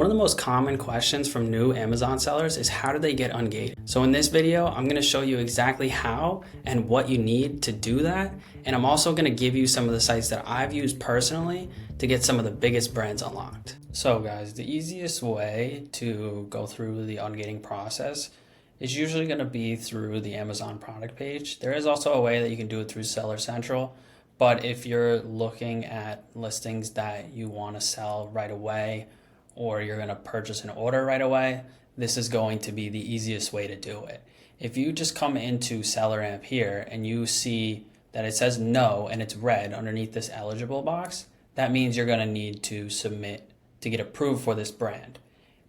One of the most common questions from new Amazon sellers is how do they get ungated? So in this video, I'm going to show you exactly how and what you need to do that. And I'm also going to give you some of the sites that I've used personally to get some of the biggest brands unlocked. So guys, the easiest way to go through the ungating process is usually going to be through the Amazon product page. There is also a way that you can do it through Seller Central. But if you're looking at listings that you want to sell right away, or you're going to purchase an order right away, this is going to be the easiest way to do it. If you just come into Seller Amp here and you see that it says no and it's red underneath this eligible box, that means you're going to need to submit to get approved for this brand.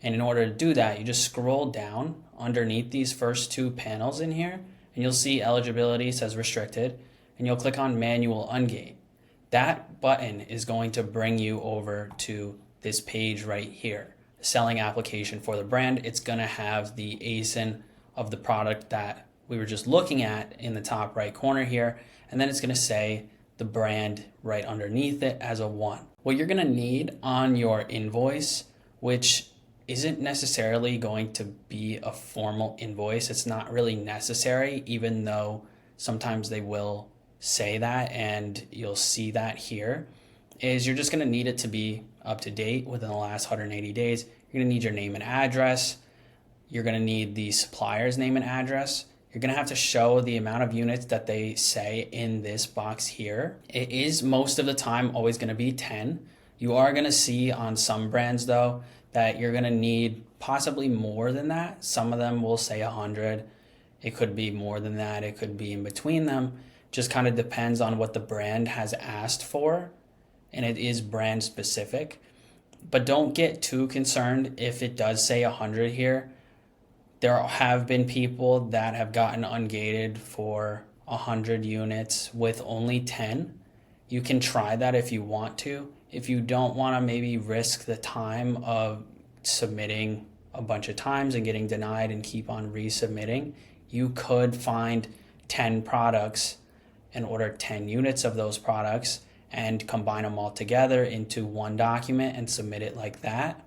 And in order to do that, you just scroll down underneath these first two panels in here and you'll see eligibility says restricted and you'll click on manual ungate. That button is going to bring you over to this page right here, the selling application for the brand. It's going to have the ASIN of the product that we were just looking at in the top right corner here, and then it's going to say the brand right underneath it as a 1. What you're going to need on your invoice, which isn't necessarily going to be a formal invoice, it's not really necessary, even though sometimes they will say that and you'll see that here, is you're just going to need it to be up to date within the last 180 days. You're going to need your name and address. You're going to need the supplier's name and address. You're going to have to show the amount of units that they say in this box here. It is most of the time always going to be 10. You are going to see on some brands though that you're going to need possibly more than that. Some of them will say 100. It could be more than that. It could be in between them. Just kind of depends on what the brand has asked for. And it is brand specific, but don't get too concerned if it does say 100 here. There have been people that have gotten ungated for 100 units with only 10. You can try that if you want to. If you don't want to maybe risk the time of submitting a bunch of times and getting denied and keep on resubmitting, you could find 10 products and order 10 units of those products and combine them all together into one document and submit it like that.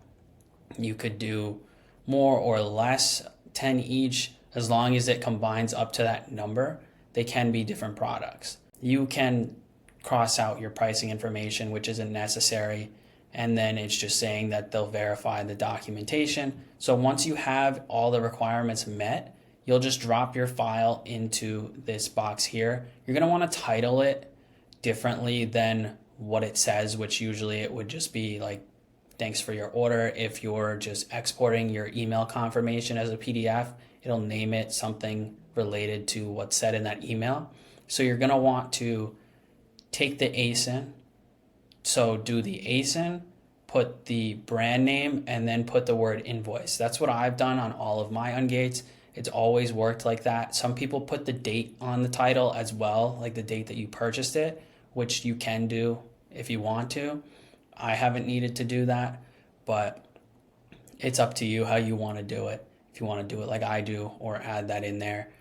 You could do more or less, 10 each, as long as it combines up to that number. They can be different products. You can cross out your pricing information, which isn't necessary, and then it's just saying that they'll verify the documentation. So once you have all the requirements met, you'll just drop your file into this box here. You're gonna wanna title it differently than what it says, which usually it would just be like, thanks for your order. If you're just exporting your email confirmation as a PDF, it'll name it something related to what's said in that email. So you're going to want to take the ASIN. So do the ASIN, put the brand name, and then put the word invoice. That's what I've done on all of my Ungates. It's always worked like that. Some people put the date on the title as well, like the date that you purchased it, which you can do if you want to. I haven't needed to do that, but it's up to you how you want to do it. If you want to do it like I do or add that in there.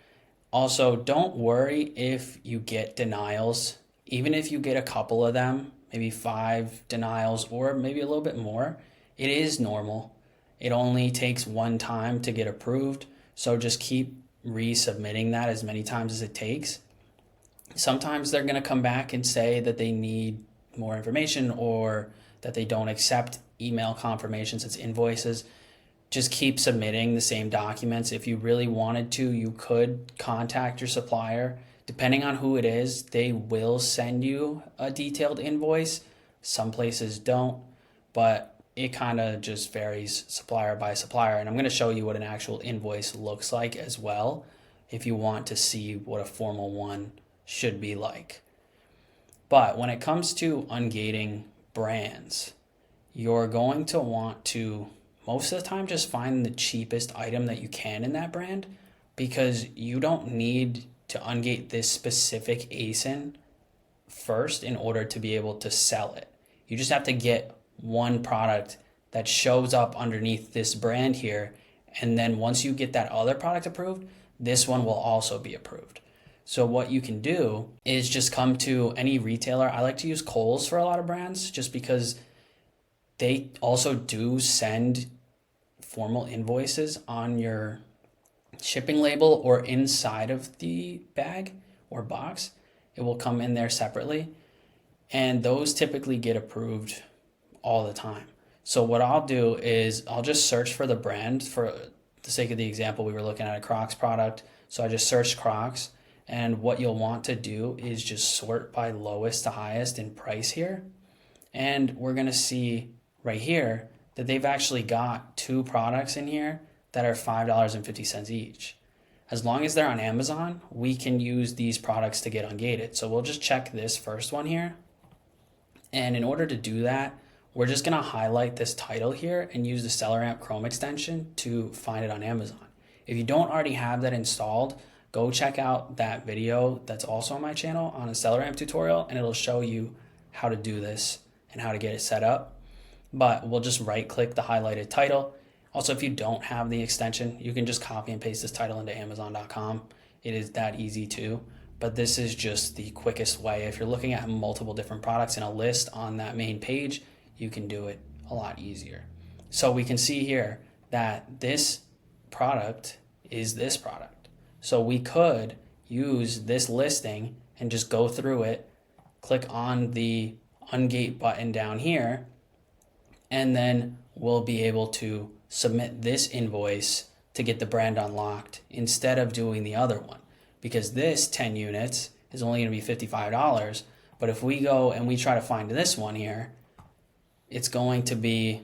Also, don't worry if you get denials. Even if you get a couple of them, maybe 5 denials or maybe a little bit more, it is normal. It only takes one time to get approved. So just keep resubmitting that as many times as it takes. Sometimes they're going to come back and say that they need more information or that they don't accept email confirmations as invoices. Just keep submitting the same documents. If you really wanted to, you could contact your supplier. Depending on who it is, they will send you a detailed invoice. Some places don't, but it kind of just varies supplier by supplier. And I'm going to show you what an actual invoice looks like as well, if you want to see what a formal one should be like. But when it comes to ungating brands, you're going to want to most of the time just find the cheapest item that you can in that brand, because you don't need to ungate this specific ASIN first in order to be able to sell it. You just have to get one product that shows up underneath this brand here, and then once you get that other product approved, this one will also be approved. So what you can do is just come to any retailer. I like to use Kohl's for a lot of brands just because They also do send formal invoices on your shipping label or inside of the bag or box. It will come in there separately, and those typically get approved all the time. So what I'll do is I'll just search for the brand. For the sake of the example, we were looking at a Crocs product, so I just searched Crocs, and what you'll want to do is just sort by lowest to highest in price here, and we're going to see right here that they've actually got two products in here that are $5.50 each. As long as they're on Amazon, we can use these products to get ungated. So we'll just check this first one here. And in order to do that, we're just gonna highlight this title here and use the SellerAmp Chrome extension to find it on Amazon. If you don't already have that installed, go check out that video that's also on my channel on a SellerAmp tutorial, and it'll show you how to do this and how to get it set up. But we'll just right click the highlighted title. Also, if you don't have the extension, you can just copy and paste this title into Amazon.com. It is that easy too, but this is just the quickest way. If you're looking at multiple different products in a list on that main page, you can do it a lot easier. So we can see here that this product is this product. So we could use this listing and just go through it, click on the Ungate button down here, and then we'll be able to submit this invoice to get the brand unlocked instead of doing the other one, because this 10 units is only going to be $55. But if we go and we try to find this one here, it's going to be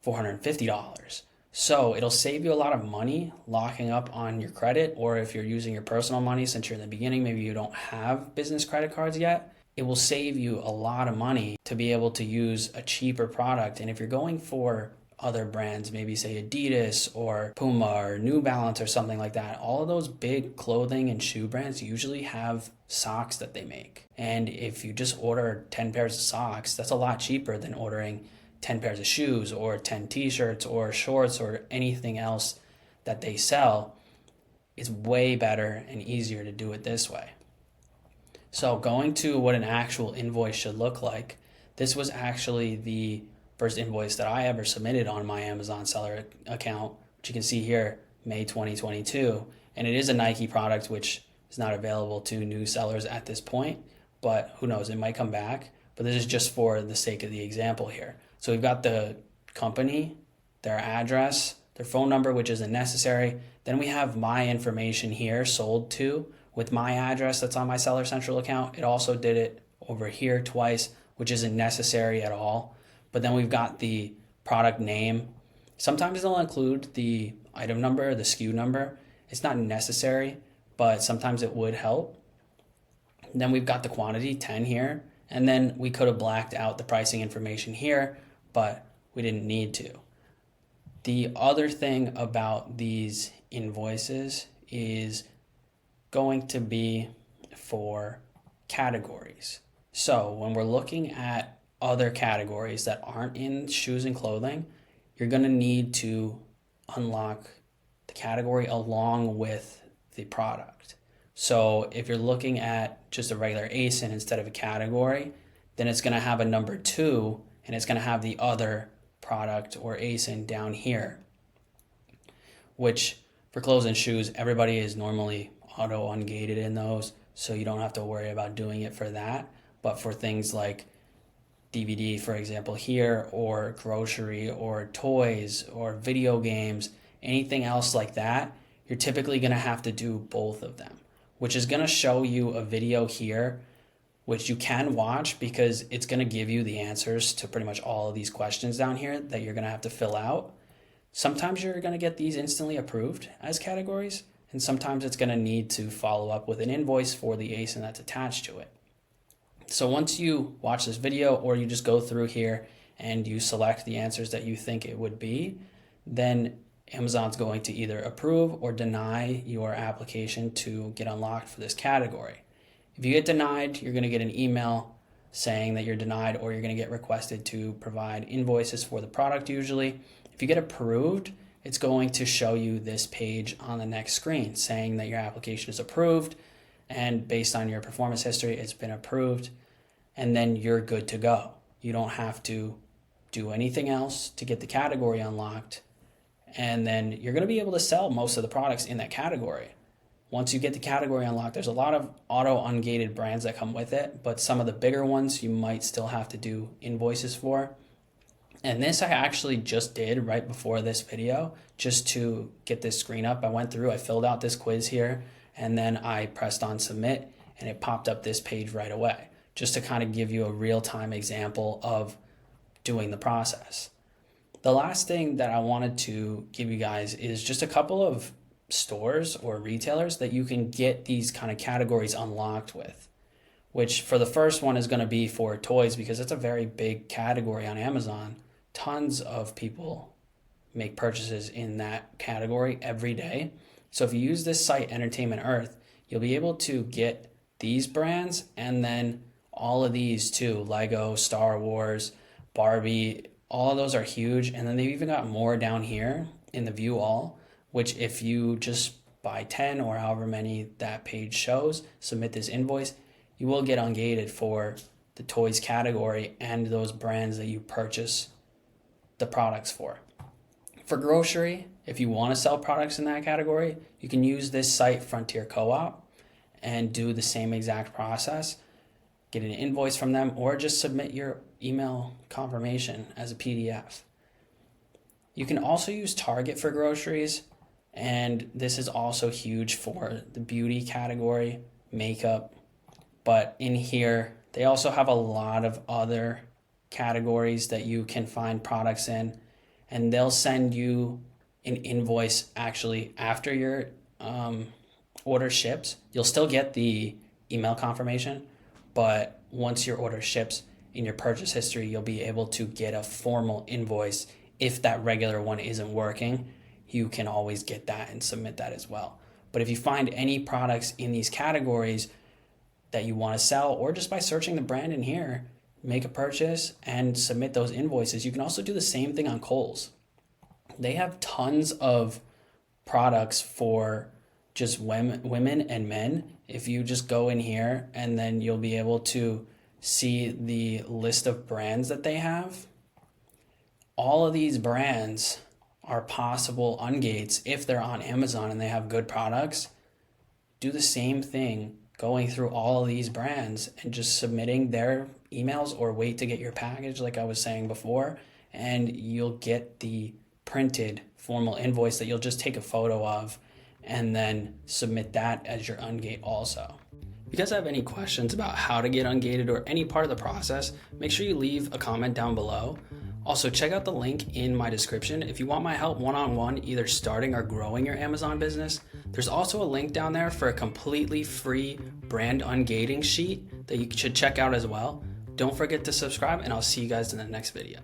$450. So it'll save you a lot of money locking up on your credit, or if you're using your personal money, since you're in the beginning, maybe you don't have business credit cards yet, it will save you a lot of money to be able to use a cheaper product. And if you're going for other brands, maybe say Adidas or Puma or New Balance or something like that, all of those big clothing and shoe brands usually have socks that they make. And if you just order 10 pairs of socks, that's a lot cheaper than ordering 10 pairs of shoes or 10 t-shirts or shorts or anything else that they sell. It's way better and easier to do it this way. So going to what an actual invoice should look like, this was actually the first invoice that I ever submitted on my Amazon seller account, which you can see here, May 2022. And it is a Nike product, which is not available to new sellers at this point, but who knows, it might come back. But this is just for the sake of the example here. So we've got the company, their address, their phone number, which isn't necessary. Then we have my information here, sold to, with my address that's on my Seller Central account. It also did it over here twice, which isn't necessary at all. But then we've got the product name. Sometimes they'll include the item number, the SKU number. It's not necessary, but sometimes it would help. And then we've got the quantity, 10 here. And then we could have blacked out the pricing information here, but we didn't need to. The other thing about these invoices is going to be for categories. So when we're looking at other categories that aren't in shoes and clothing, you're going to need to unlock the category along with the product. So if you're looking at just a regular ASIN instead of a category, then it's going to have a number 2 and it's going to have the other product or ASIN down here, which for clothes and shoes, everybody is normally auto ungated in those, so you don't have to worry about doing it for that. But for things like DVD, for example, here, or grocery, or toys, or video games, anything else like that, you're typically going to have to do both of them, which is going to show you a video here, which you can watch because it's going to give you the answers to pretty much all of these questions down here that you're going to have to fill out. Sometimes you're going to get these instantly approved as categories, and sometimes it's going to need to follow up with an invoice for the ASIN that's attached to it. So once you watch this video, or you just go through here and you select the answers that you think it would be, then Amazon's going to either approve or deny your application to get unlocked for this category. If you get denied, you're going to get an email saying that you're denied, or you're going to get requested to provide invoices for the product usually. If you get approved, it's going to show you this page on the next screen saying that your application is approved, and based on your performance history, it's been approved, and then you're good to go. You don't have to do anything else to get the category unlocked, and then you're going to be able to sell most of the products in that category. Once you get the category unlocked, there's a lot of auto ungated brands that come with it, but some of the bigger ones you might still have to do invoices for. And this I actually just did right before this video, just to get this screen up. I went through, I filled out this quiz here, and then I pressed on submit, and it popped up this page right away, just to kind of give you a real-time example of doing the process. The last thing that I wanted to give you guys is just a couple of stores or retailers that you can get these kind of categories unlocked with, which for the first one is going to be for toys, because it's a very big category on Amazon. Tons of people make purchases in that category every day. So if you use this site, Entertainment Earth, you'll be able to get these brands and then all of these too: Lego, Star Wars, Barbie. All of those are huge. And then they've even got more down here in the view all, which if you just buy 10 or however many that page shows, submit this invoice, you will get ungated for the toys category and those brands that you purchase the products for. For grocery, if you want to sell products in that category, you can use this site, Frontier Co-op, and do the same exact process. Get an invoice from them, or just submit your email confirmation as a PDF. You can also use Target for groceries, and this is also huge for the beauty category, makeup. But in here, they also have a lot of other categories that you can find products in, and they'll send you an invoice actually after your order ships. You'll still get the email confirmation, but once your order ships, in your purchase history, you'll be able to get a formal invoice. If that regular one isn't working, you can always get that and submit that as well. But if you find any products in these categories that you want to sell, or just by searching the brand in here, make a purchase and submit those invoices. You can also do the same thing on Kohl's. They have tons of products for just women and men. If you just go in here, and then you'll be able to see the list of brands that they have. All of these brands are possible ungates if they're on Amazon and they have good products. Do the same thing, going through all of these brands and just submitting their emails, or wait to get your package like I was saying before, and you'll get the printed formal invoice that you'll just take a photo of and then submit that as your ungate also. If you guys have any questions about how to get ungated or any part of the process, make sure you leave a comment down below. Also, check out the link in my description if you want my help one-on-one, either starting or growing your Amazon business. There's also a link down there for a completely free brand ungating sheet that you should check out as well. Don't forget to subscribe, and I'll see you guys in the next video.